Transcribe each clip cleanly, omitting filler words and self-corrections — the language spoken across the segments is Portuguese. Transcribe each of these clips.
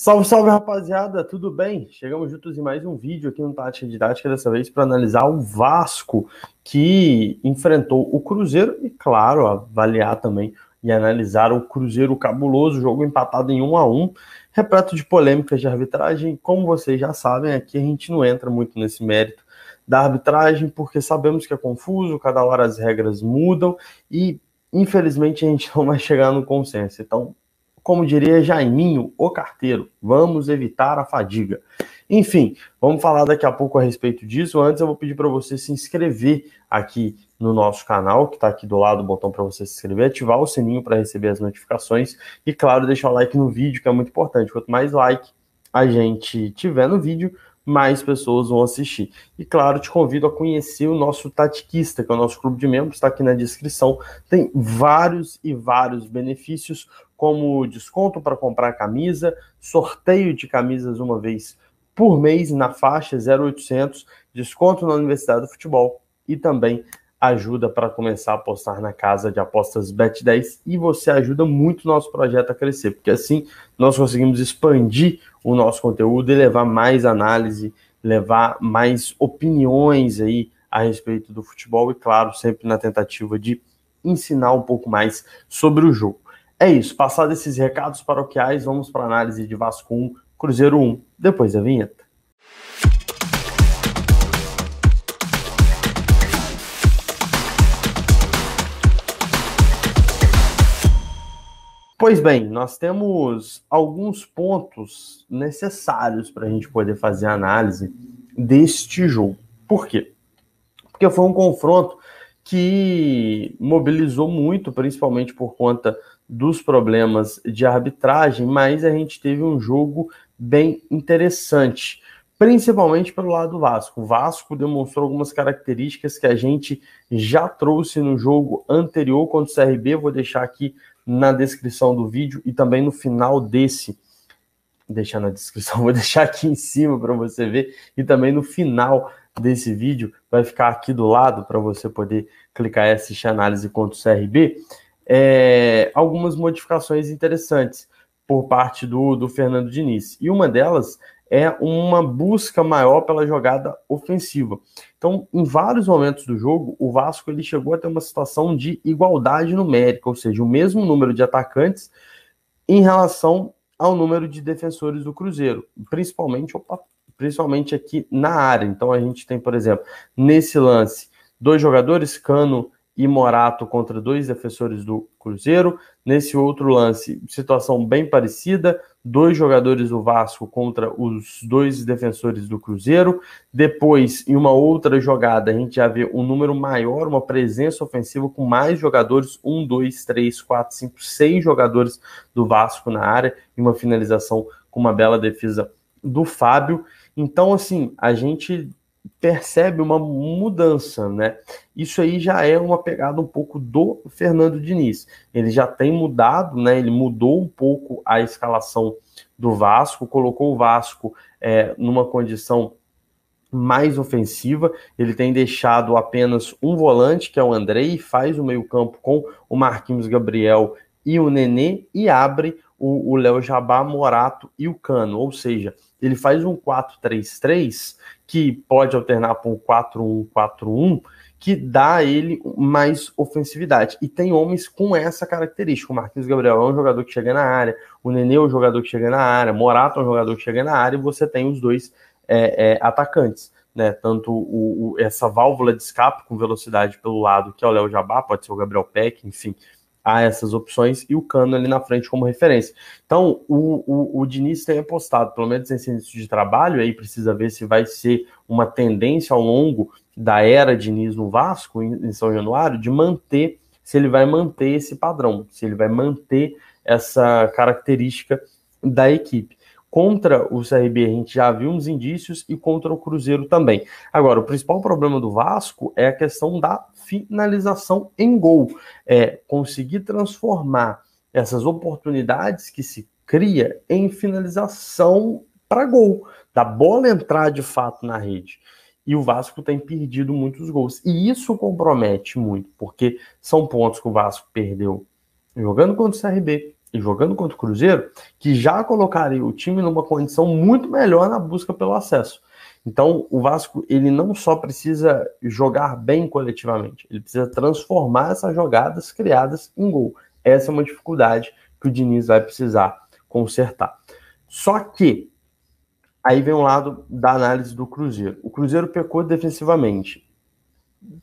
Salve, salve, rapaziada, tudo bem? Chegamos juntos em mais um vídeo aqui no Tática Didática, dessa vez para analisar o Vasco, que enfrentou o Cruzeiro e, claro, avaliar também e analisar o Cruzeiro cabuloso, jogo empatado em 1-1, repleto de polêmicas de arbitragem. Como vocês já sabem, aqui a gente não entra muito nesse mérito da arbitragem, porque sabemos que é confuso, cada hora as regras mudam e, infelizmente, a gente não vai chegar no consenso. Então, como diria Jaiminho, o carteiro, vamos evitar a fadiga. Enfim, vamos falar daqui a pouco a respeito disso. Antes eu vou pedir para você se inscrever aqui no nosso canal, que está aqui do lado, o botão para você se inscrever, ativar o sininho para receber as notificações e, claro, deixar o like no vídeo, que é muito importante. Quanto mais like a gente tiver no vídeo, mais pessoas vão assistir. E, claro, te convido a conhecer o nosso Tatiquista, que é o nosso clube de membros, está aqui na descrição. Tem vários e vários benefícios, como desconto para comprar camisa, sorteio de camisas uma vez por mês na faixa 0800, desconto na Universidade do Futebol e também ajuda para começar a apostar na casa de apostas Bet10, e você ajuda muito o nosso projeto a crescer, porque assim nós conseguimos expandir o nosso conteúdo e levar mais análise, levar mais opiniões aí a respeito do futebol e, claro, sempre na tentativa de ensinar um pouco mais sobre o jogo. É isso, passados esses recados paroquiais, vamos para a análise de Vasco 1, Cruzeiro 1, depois da vinheta. Pois bem, nós temos alguns pontos necessários para a gente poder fazer a análise deste jogo. Por quê? Porque foi um confronto que mobilizou muito, principalmente por conta dos problemas de arbitragem, mas a gente teve um jogo bem interessante, principalmente pelo lado do Vasco. O Vasco demonstrou algumas características que a gente já trouxe no jogo anterior contra o CRB, vou deixar aqui na descrição do vídeo e também no final desse, deixar na descrição, vou deixar aqui em cima para você ver, e também no final desse vídeo vai ficar aqui do lado para você poder clicar e assistir a análise contra o CRB, algumas modificações interessantes por parte do Fernando Diniz, e uma delas é uma busca maior pela jogada ofensiva. Então, em vários momentos do jogo, o Vasco ele chegou a ter uma situação de igualdade numérica, ou seja, o mesmo número de atacantes em relação ao número de defensores do Cruzeiro, principalmente aqui na área. Então, a gente tem, por exemplo, nesse lance, 2 jogadores, Cano e Morato, contra 2 defensores do Cruzeiro. Nesse outro lance, situação bem parecida, 2 jogadores do Vasco contra os 2 defensores do Cruzeiro. Depois, em uma outra jogada, a gente já vê um número maior, uma presença ofensiva com mais jogadores, 1, 2, 3, 4, 5, 6 jogadores do Vasco na área, e uma finalização com uma bela defesa do Fábio. Então, assim, a gente percebe uma mudança, né? Isso aí já é uma pegada um pouco do Fernando Diniz. Ele já tem mudado, né? Ele mudou um pouco a escalação do Vasco, colocou o Vasco numa condição mais ofensiva. Ele tem deixado apenas um volante, que é o Andrei, faz o meio-campo com o Marquinhos Gabriel e o Nenê, e abre o Léo Jabá, Morato e o Cano. Ou seja, ele faz um 4-3-3 que pode alternar para um 4-1-4-1, que dá a ele mais ofensividade. E tem homens com essa característica. O Marquinhos Gabriel é um jogador que chega na área, o Nenê é um jogador que chega na área, Morato é um jogador que chega na área, e você tem os 2 atacantes, né? Tanto essa válvula de escape com velocidade pelo lado, que é o Léo Jabá, pode ser o Gabriel Peck, enfim, há essas opções, e o Cano ali na frente como referência. Então, o Diniz tem apostado, pelo menos nesse início de trabalho, aí precisa ver se vai ser uma tendência ao longo da era Diniz no Vasco, em São Januário, de manter, se ele vai manter esse padrão, se ele vai manter essa característica da equipe. Contra o CRB a gente já viu uns indícios, e contra o Cruzeiro também. Agora, o principal problema do Vasco é a questão da finalização em gol. Conseguir transformar essas oportunidades que se cria em finalização para gol, da bola entrar de fato na rede. E o Vasco tem perdido muitos gols. E isso compromete muito, porque são pontos que o Vasco perdeu jogando contra o CRB, e jogando contra o Cruzeiro, que já colocaria o time numa condição muito melhor na busca pelo acesso. Então, o Vasco, ele não só precisa jogar bem coletivamente, ele precisa transformar essas jogadas criadas em gol. Essa é uma dificuldade que o Diniz vai precisar consertar. Só que, aí vem um lado da análise do Cruzeiro. O Cruzeiro pecou defensivamente.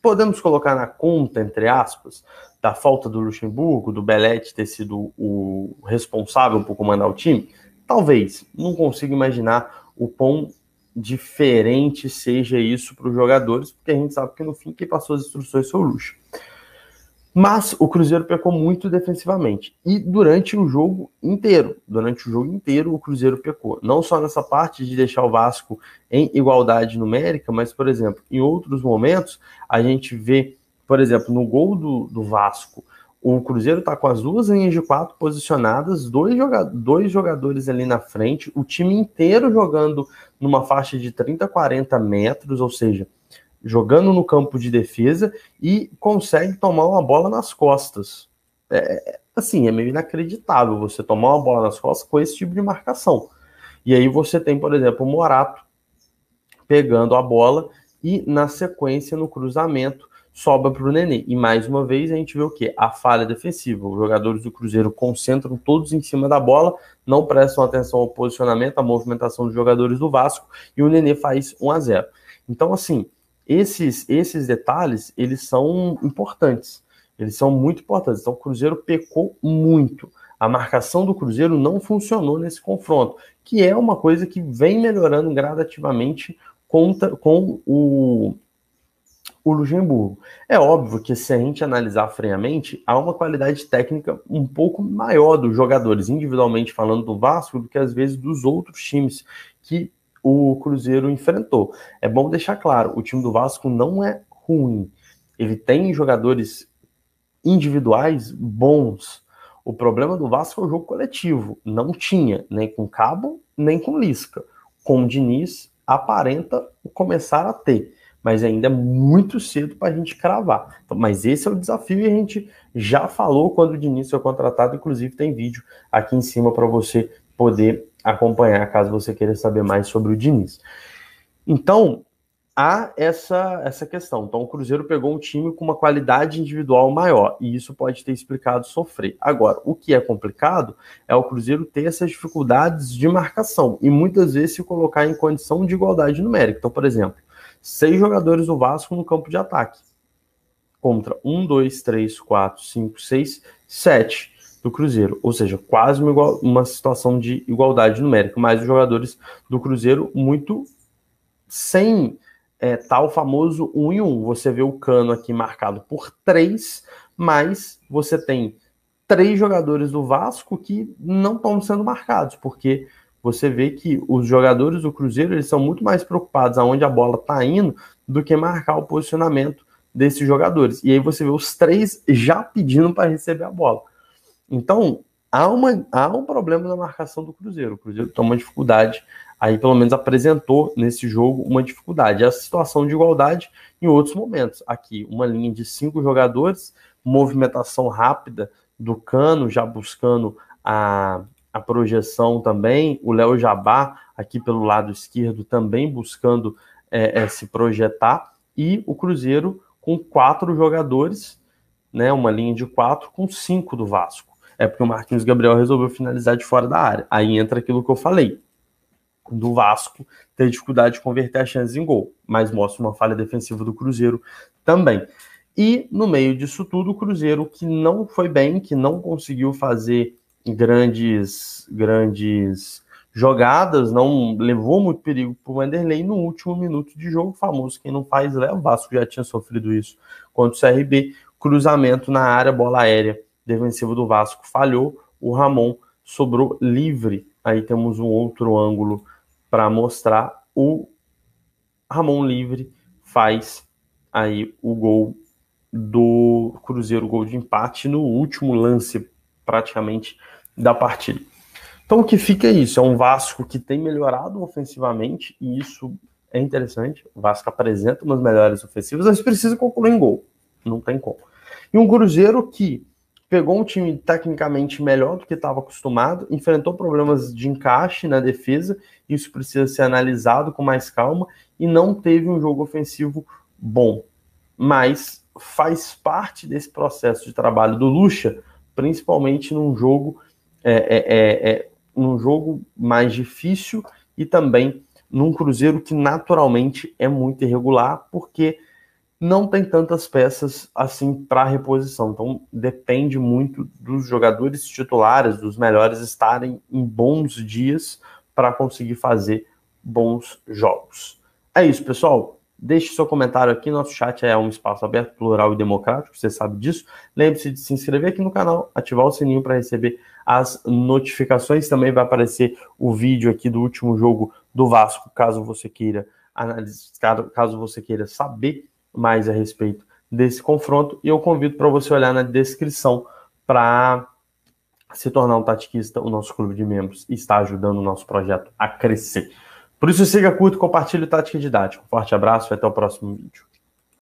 Podemos colocar na conta, entre aspas, da falta do Luxemburgo, do Belletti ter sido o responsável por comandar o time? Talvez. Não consigo imaginar o quão diferente seja isso para os jogadores, porque a gente sabe que no fim quem passou as instruções foi o Luxo. Mas o Cruzeiro pecou muito defensivamente. E durante o jogo inteiro, o Cruzeiro pecou. Não só nessa parte de deixar o Vasco em igualdade numérica, mas, por exemplo, em outros momentos, a gente vê, por exemplo, no gol do Vasco, o Cruzeiro está com as duas linhas de 4 posicionadas, dois jogadores ali na frente, o time inteiro jogando numa faixa de 30, 40 metros, ou seja, jogando no campo de defesa e consegue tomar uma bola nas costas. É meio inacreditável você tomar uma bola nas costas com esse tipo de marcação. E aí você tem, por exemplo, o Morato pegando a bola e, na sequência, no cruzamento, sobra para o Nenê. E, mais uma vez, a gente vê o quê? A falha defensiva. Os jogadores do Cruzeiro concentram todos em cima da bola, não prestam atenção ao posicionamento, à movimentação dos jogadores do Vasco, e o Nenê faz 1-0. Então, assim, esses detalhes, eles são importantes. Eles são muito importantes. Então, o Cruzeiro pecou muito. A marcação do Cruzeiro não funcionou nesse confronto, que é uma coisa que vem melhorando gradativamente com o Luxemburgo. É óbvio que, se a gente analisar friamente, há uma qualidade técnica um pouco maior dos jogadores, individualmente falando do Vasco, do que às vezes dos outros times que o Cruzeiro enfrentou. É bom deixar claro, o time do Vasco não é ruim. Ele tem jogadores individuais bons. O problema do Vasco é o jogo coletivo. Não tinha, nem com Cabo, nem com Lisca. Com o Diniz, aparenta começar a ter. Mas ainda é muito cedo para a gente cravar. Então, mas esse é o desafio e a gente já falou quando o Diniz foi contratado. Inclusive tem vídeo aqui em cima para você poder acompanhar, caso você queira saber mais sobre o Diniz. Então, há essa questão. Então, o Cruzeiro pegou um time com uma qualidade individual maior, e isso pode ter explicado sofrer. Agora, o que é complicado é o Cruzeiro ter essas dificuldades de marcação, e muitas vezes se colocar em condição de igualdade numérica. Então, por exemplo, 6 jogadores do Vasco no campo de ataque, contra 1, 2, 3, 4, 5, 6, 7 do Cruzeiro, ou seja, quase uma situação de igualdade numérica, mas os jogadores do Cruzeiro muito sem tal famoso 1 em 1. Você vê o Cano aqui marcado por 3, mas você tem 3 jogadores do Vasco que não estão sendo marcados, porque você vê que os jogadores do Cruzeiro, eles são muito mais preocupados aonde a bola está indo do que marcar o posicionamento desses jogadores. E aí você vê os 3 já pedindo para receber a bola. Então, há um problema na marcação do Cruzeiro. O Cruzeiro tem uma dificuldade, aí pelo menos apresentou nesse jogo uma dificuldade. A situação de igualdade em outros momentos. Aqui, uma linha de 5 jogadores, movimentação rápida do Cano, já buscando a projeção também. O Léo Jabá, aqui pelo lado esquerdo, também buscando se projetar. E o Cruzeiro com 4 jogadores, né, uma linha de 4 com 5 do Vasco. É porque o Marquinhos Gabriel resolveu finalizar de fora da área. Aí entra aquilo que eu falei, do Vasco ter dificuldade de converter as chances em gol, mas mostra uma falha defensiva do Cruzeiro também. E no meio disso tudo, o Cruzeiro que não foi bem, que não conseguiu fazer grandes jogadas, não levou muito perigo para o Wanderlei no último minuto de jogo, famoso quem não faz leva. O Vasco já tinha sofrido isso contra o CRB, cruzamento na área, bola aérea defensivo do Vasco falhou, o Ramon sobrou livre. Aí temos um outro ângulo para mostrar. O Ramon livre faz aí o gol do Cruzeiro, gol de empate no último lance praticamente da partida. Então o que fica é isso, é um Vasco que tem melhorado ofensivamente, e isso é interessante. O Vasco apresenta umas melhores ofensivas, mas precisa concluir em gol, não tem como. E um Cruzeiro que pegou um time tecnicamente melhor do que estava acostumado, enfrentou problemas de encaixe na defesa, isso precisa ser analisado com mais calma, e não teve um jogo ofensivo bom. Mas faz parte desse processo de trabalho do Lucha, principalmente num jogo mais difícil e também num Cruzeiro que naturalmente é muito irregular, porque não tem tantas peças assim para reposição. Então depende muito dos jogadores titulares, dos melhores, estarem em bons dias para conseguir fazer bons jogos. É isso, pessoal. Deixe seu comentário aqui. Nosso chat é um espaço aberto, plural e democrático, você sabe disso. Lembre-se de se inscrever aqui no canal, ativar o sininho para receber as notificações. Também vai aparecer o vídeo aqui do último jogo do Vasco, caso você queira analisar, caso você queira saber mais a respeito desse confronto, e eu convido para você olhar na descrição para se tornar um tatiquista, o nosso clube de membros, e estar ajudando o nosso projeto a crescer. Por isso, siga, curta, compartilhe o Tática Didática. Um forte abraço e até o próximo vídeo.